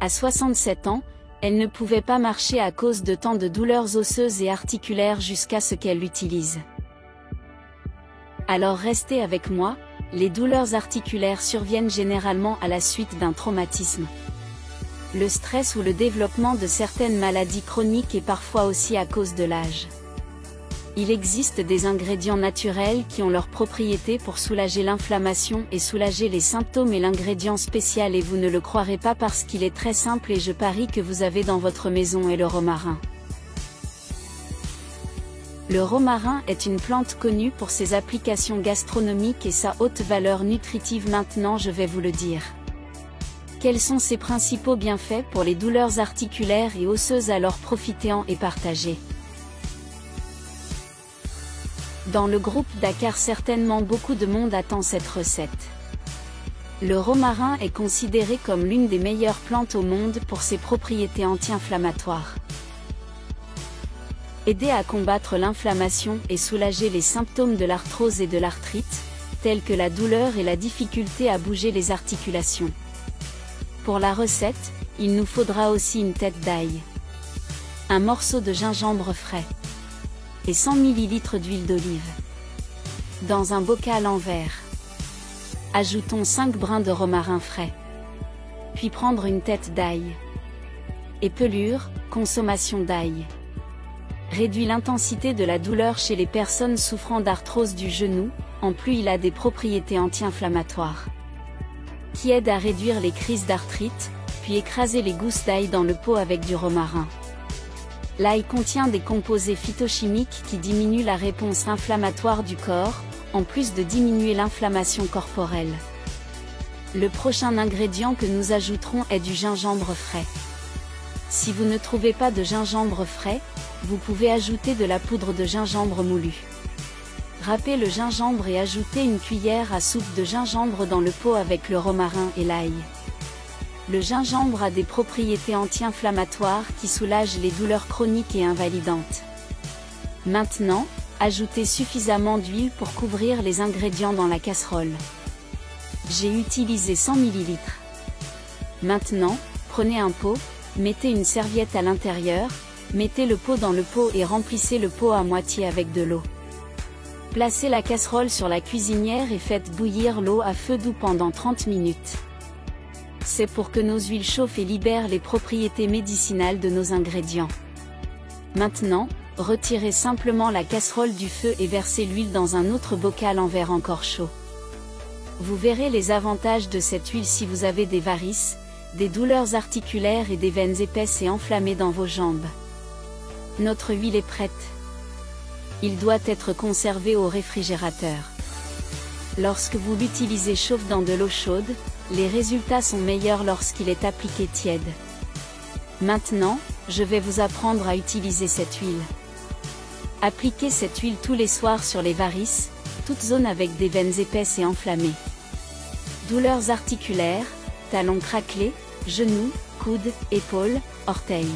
À 67 ans, elle ne pouvait pas marcher à cause de tant de douleurs osseuses et articulaires jusqu'à ce qu'elle l'utilise. Alors restez avec moi, les douleurs articulaires surviennent généralement à la suite d'un traumatisme. Le stress ou le développement de certaines maladies chroniques est parfois aussi à cause de l'âge. Il existe des ingrédients naturels qui ont leurs propriétés pour soulager l'inflammation et soulager les symptômes, et l'ingrédient spécial, et vous ne le croirez pas parce qu'il est très simple et je parie que vous avez dans votre maison, est le romarin. Le romarin est une plante connue pour ses applications gastronomiques et sa haute valeur nutritive. Maintenant je vais vous le dire. Quels sont ses principaux bienfaits pour les douleurs articulaires et osseuses? Alors profitez-en et partagez. Dans le groupe Dakar, certainement beaucoup de monde attend cette recette. Le romarin est considéré comme l'une des meilleures plantes au monde pour ses propriétés anti-inflammatoires. Aider à combattre l'inflammation et soulager les symptômes de l'arthrose et de l'arthrite, tels que la douleur et la difficulté à bouger les articulations. Pour la recette, il nous faudra aussi une tête d'ail, un morceau de gingembre frais et 100 ml d'huile d'olive. Dans un bocal en verre, ajoutons 5 brins de romarin frais. Puis prendre une tête d'ail. Et pelure, consommation d'ail réduit l'intensité de la douleur chez les personnes souffrant d'arthrose du genou, en plus il a des propriétés anti-inflammatoires qui aident à réduire les crises d'arthrite, puis écraser les gousses d'ail dans le pot avec du romarin. L'ail contient des composés phytochimiques qui diminuent la réponse inflammatoire du corps, en plus de diminuer l'inflammation corporelle. Le prochain ingrédient que nous ajouterons est du gingembre frais. Si vous ne trouvez pas de gingembre frais, vous pouvez ajouter de la poudre de gingembre moulu. Râpez le gingembre et ajoutez une cuillère à soupe de gingembre dans le pot avec le romarin et l'ail. Le gingembre a des propriétés anti-inflammatoires qui soulagent les douleurs chroniques et invalidantes. Maintenant, ajoutez suffisamment d'huile pour couvrir les ingrédients dans la casserole. J'ai utilisé 100 ml. Maintenant, prenez un pot, mettez une serviette à l'intérieur, mettez le pot dans le pot et remplissez le pot à moitié avec de l'eau. Placez la casserole sur la cuisinière et faites bouillir l'eau à feu doux pendant 30 minutes. C'est pour que nos huiles chauffent et libèrent les propriétés médicinales de nos ingrédients. Maintenant, retirez simplement la casserole du feu et versez l'huile dans un autre bocal en verre encore chaud. Vous verrez les avantages de cette huile si vous avez des varices, des douleurs articulaires et des veines épaisses et enflammées dans vos jambes. Notre huile est prête. Il doit être conservé au réfrigérateur. Lorsque vous l'utilisez chauffe dans de l'eau chaude, les résultats sont meilleurs lorsqu'il est appliqué tiède. Maintenant, je vais vous apprendre à utiliser cette huile. Appliquez cette huile tous les soirs sur les varices, toute zone avec des veines épaisses et enflammées. Douleurs articulaires, talons craquelés, genoux, coudes, épaules, orteils.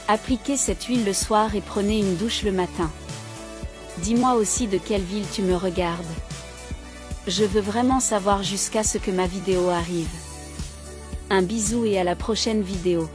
Appliquez cette huile le soir et prenez une douche le matin. Dis-moi aussi de quelle ville tu me regardes. Je veux vraiment savoir jusqu'à ce que ma vidéo arrive. Un bisou et à la prochaine vidéo.